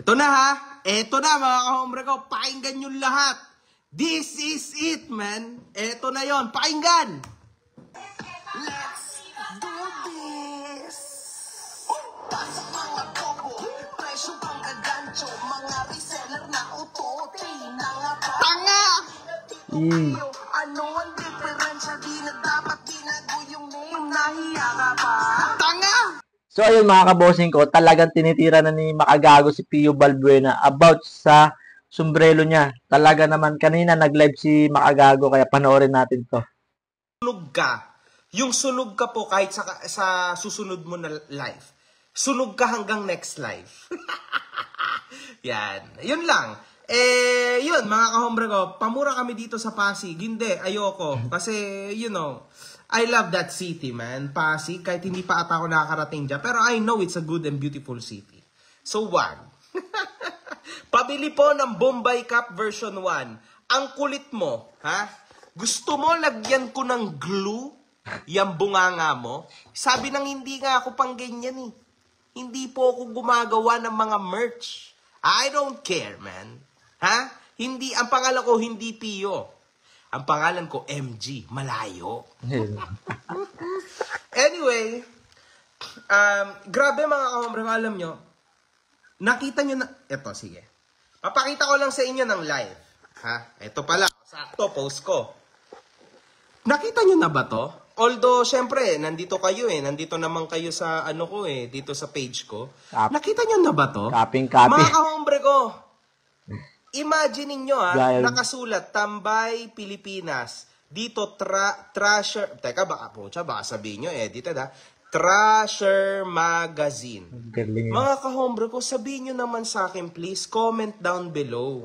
Ito na ha. Ito na mga kahombre ko. Pakinggan nyo lahat. This is it, man. Ito na yon. Pakinggan. Let's do this. Pasok mga bobo. Presyo pang gagancho. Mga reseller na utote. Tanga! Ano ang diferensya? Di na dapat binago yung name. Nahiya ka pa? Tanga! So ayun mga kabosing ko, talagang tinitira na ni Makagago si Pio Balbuena about sa sombrero niya. Talaga naman kanina nag-live si Makagago kaya panoorin natin to. Sunog ka. Yung sunog ka po kahit sa susunod mo na live. Sunog ka hanggang next live. Yan. Yun lang. Yun mga kahombre ko, pamura kami dito sa Pasig. Hindi, ayoko. Kasi, you know, I love that city, man. Pasig, kahit hindi pa ata ako nakakarating dyan. Pero I know it's a good and beautiful city. So, wag. Pabili po ng Bombay Cup version 1. Ang kulit mo, ha? Gusto mo lagyan ko ng glue? Yang bunganga mo? Sabi nang hindi nga ako pang ganyan eh. Hindi po ako gumagawa ng mga merch. I don't care, man. Ha? Hindi, ang pangalan ko hindi Pio. Ang pangalan ko, MG. Malayo. Anyway, grabe mga kahombre, alam nyo, nakita nyo na, eto, sige. Papakita ko lang sa inyo ng live. Ha? Eto pala, sakto, post ko. Nakita nyo na ba to? Although, syempre, nandito kayo eh. Nandito naman kayo sa, ano ko eh, dito sa page ko. Nakita nyo na ba to? Copy. Mga kahombre ko, imagine niyo nakasulat Tambay Pilipinas. Dito Trasher. Teka baka sabihin niyo dito Trasher Magazine. Galing. Mga kahombre ko, sabihin niyo naman sa akin please, comment down below.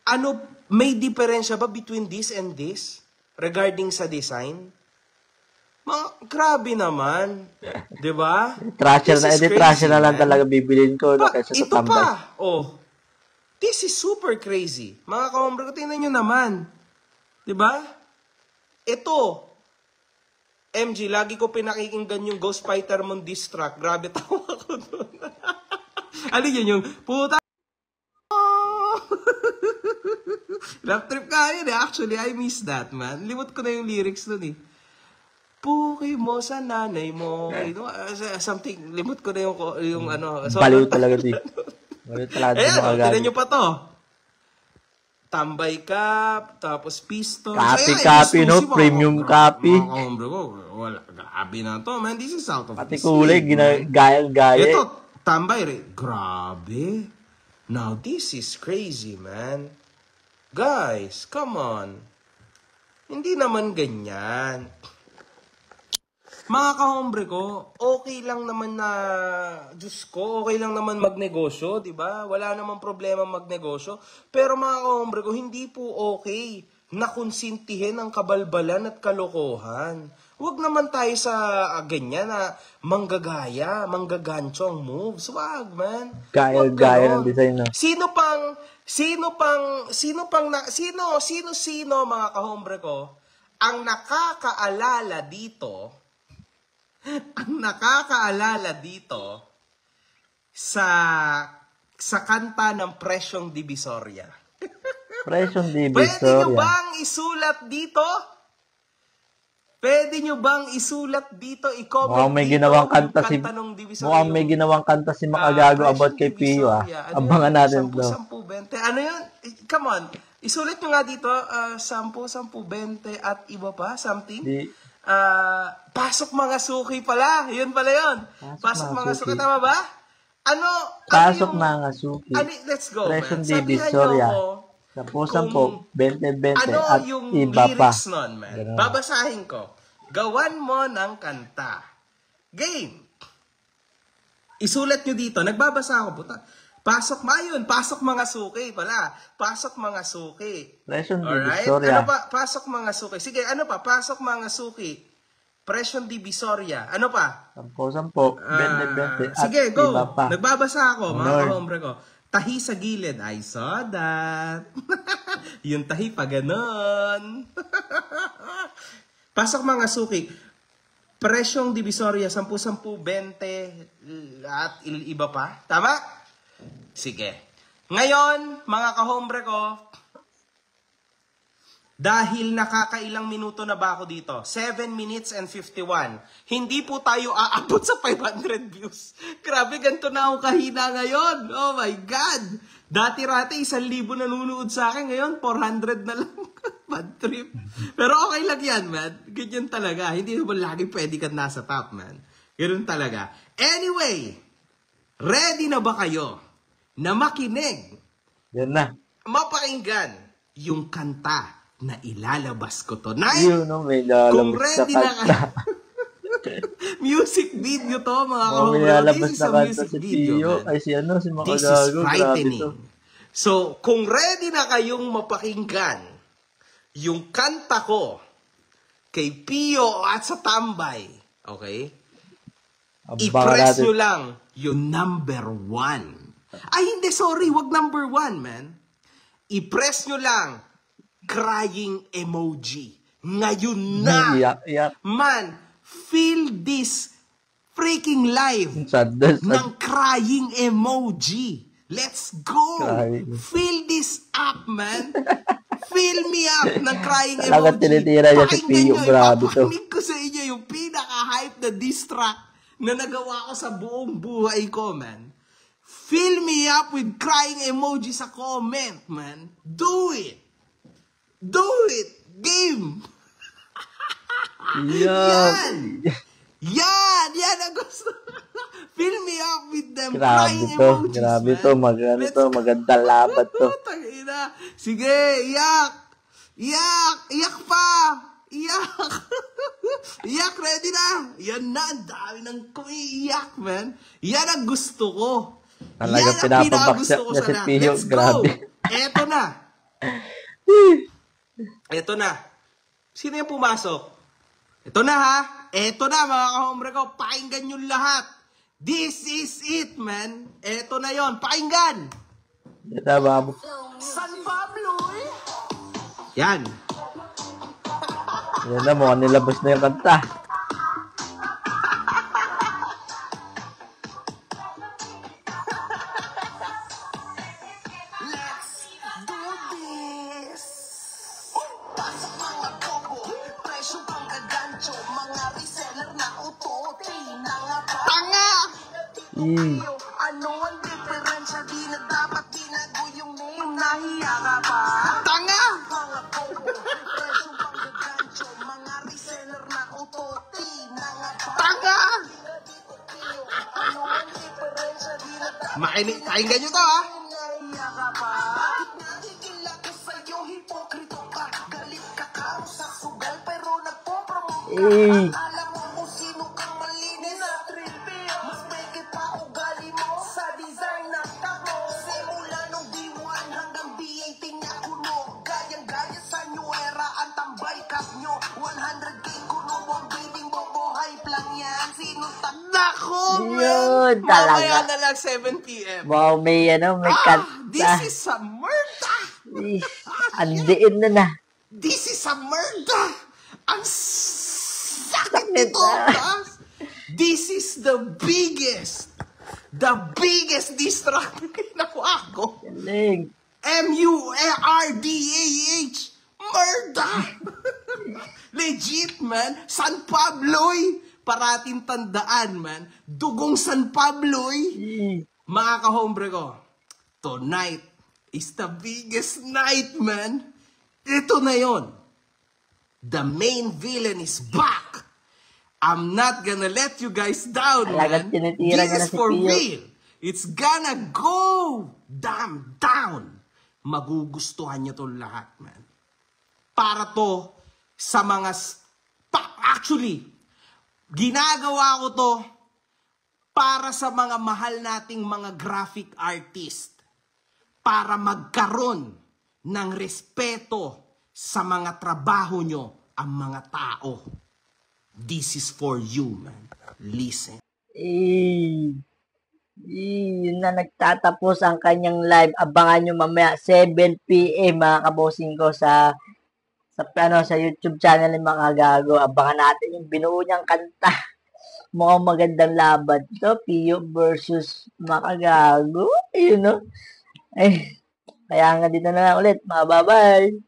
Ano, may diferensya ba between this and this regarding sa design? Grabe naman. 'Di ba? Trasher na lang talaga bibilin ko kaysa sa Tambay. Pa. Oh. This is super crazy. Mga kahombre ko, tingnan nyo naman. Diba? Ito. MG, lagi ko pinakikinggan yung Ghost Fighter Mon diss track. Grabe, tawa ko doon. Ano yun yung, puta. Love trip ka yun eh. Actually, I miss that, man. Limot ko na yung lyrics doon eh. Puki mo sa nanay mo. Something, limot ko na yung ano. So, baliw talaga di. Ayan, tinan nyo pa to. Tambay Cup, tapos Piston. Copy, no? Premium copy. Wala, grabe na to, man. This is out of pati kulay, gaya. Ito, Tambay rin. Grabe. Now, this is crazy, man. Guys, come on. Hindi naman ganyan. Mga kahombre ko, okay lang naman na, Diyos ko, okay lang naman magnegosyo, di ba? Wala namang problema magnegosyo. Pero mga kahombre ko, hindi po okay na konsintihin ang kabalbalan at kalokohan. Huwag naman tayo sa ganyan na manggagaya, manggagancho ang moves. Huwag, man. Gaya ng design, no? Sino mga kahombre ko, ang nakakaalala dito sa kanta ng Presyong Divisoria. Presyong Divisoria. Pwede nyo bang isulat dito? I-comment mukhang may ginawang kanta mukhang may ginawang kanta si Makagago about kay Pio Abangan natin to. 10, 20. Ano yun? Come on. Isulat nyo nga dito. 10, 20 at iba pa. Something. Pasok mga suki pala. Yun pala yun. Pasok mga suki. Tama ba? Pasok mga suki. Let's go, Presyong man. Divisoria. 10, 20, at yung iba pa. lyrics nun, man? Ganun. Babasahin ko. Gawan mo ng kanta. Game. Isulat nyo dito. Nagbabasa ako. Puta. Pasok mga suki pala. Pasok mga suki. Presyong Ano Divisoria. pa? Pasok mga suki. Sige, ano pa? Pasok mga suki. Presyong Divisoria. Ano pa? 10, 20, at sige, go. iba pa. Nagbabasa ako, mga kahombre ko. Tahi sa gilid. I saw that. Yung tahi pa ganon. Pasok mga suki. Presyong Divisoria, 10, 10, 20, at iba pa. Tama? Sige. Ngayon, mga kahombre ko, dahil nakakailang minuto na ba ako dito? 7 minutes and 51. Hindi po tayo aabot sa 500 views. Grabe, ganito na ako kahina ngayon. Oh my God! Dati-rati, 1,000 nanonood sa akin. Ngayon, 400 na lang. Bad trip. Pero okay lang yan, man. Ganyan talaga. Hindi naman lagi pwede ka nasa top, man. Ganun talaga. Anyway, ready na ba kayo na makinig? Yan na. Mapakinggan yung kanta na ilalabas ko tonight. Yun, no, may lalabas Kung ready na na kayo. Music video to, mga may kahombre. lalabas This is na a kanta music si video, Pio. man. Ay, si ano, si This is Makagago. Grabe frightening. to. So, kung ready na kayong mapakinggan yung kanta ko kay Pio at sa Tambay, okay? Abangan I-press natin. nyo lang yung number 1. Ay, hindi, sorry. Wag number 1, man. I-press nyo lang crying emoji. Ngayon na. Iyak, iyak. Man, feel this freaking live Sad. ng crying emoji. Let's go. Crying. Fill this up, man. Fill me up ng crying Talagang emoji. tinitira niya si Pakinggan Pio. nyo, Grabe to. ipapakinig ko sa inyo yung pinaka-hype na diss track na nagawa ko sa buong buhay ko, man. Fill me up with crying emoji sa comment, man. Do it. Do it. Game. Yan. Yan ang gusto. Fill me up with them Grabe crying to. emojis, Grabe man. to. Magandang laban to. Tangina. Sige, iyak. Iyak. Iyak pa. Iyak. Iyak, ready na. Yan na, ang dami ng kumiiyak, man. Yan ang gusto ko. Talagang Yan ang pinapabaksak pinakagusto ko niya sa si lahat. Pio. Let's Grabe. go. Eto na. Eto na. Sino yung pumasok? Eto na, ha. Eto na, mga kahombre ko. Pakinggan nyo lahat. This is it, man. Eto na yon. Pakinggan. Yan na, babo. San Pablo, eh. Yan. Yan na, mukhang nilabas na yung kanta. Let's do this. Pasok mga bobo, presyo pang gagancho, mga reseller na utote, tanga. Ano ang diferensya? Di na dapat binago yung name. Nahiya ka pa? Tanga! Mga bobo, presyo pang gagancho, mga reseller na utote, tanga. Ano ang diferensya? Di na dapat makinig, pakinggan nyo to, ha? Bakit nagigila ko sa'yo, hipokrito ka? Galit ka ka sa sugal, pero nagpo-promote ka. Alam mo kung sino kang malinis na trippy. Mas peke pa ugali mo sa design ng tag mo. Simula nung D1 hanggang D18 niya kuno. Gayang-gaya sa new era ang tambay cup nyo. 100k kuno ang bidding bobo, hype lang yan. Sinong nako, Yun, man! talaga. Mamaya na lang 7 p.m. Wow, may kanta. This is a murder! Andiin na. This is a murder! Ang sakit Sakit nito, na. guys! This is the biggest diss track na ginawa ko. Galing. M-U-R-D-A-H! Murder! Legit, man! San Pablo'y! Parating tandaan, man. Dugong San Pablo'y! Mga kahombre ko, tonight is the biggest night, man. Ito na yon. The main villain is back. I'm not gonna let you guys down, Talagang man. tinitira niya This na is si for Pio. real. It's gonna go damn down. Magugustuhan niyo to lahat, man. Para to sa mga... Actually, ginagawa ko to para sa mga mahal nating mga graphic artist. Para magkaroon ng respeto sa mga trabaho nyo ang mga tao. This is for you, man. Listen. Yun na nagtatapos ang kanyang live. Abangan nyo mamaya 7 p.m. mga kabosing ko sa sa YouTube channel ni Makagago. Abangan natin yung binuo niyang kanta. Mukhang magandang laban. So, Pio versus Makagago. Ayun, no? Ay, kaya nga dito na lang ulit. Bye-bye.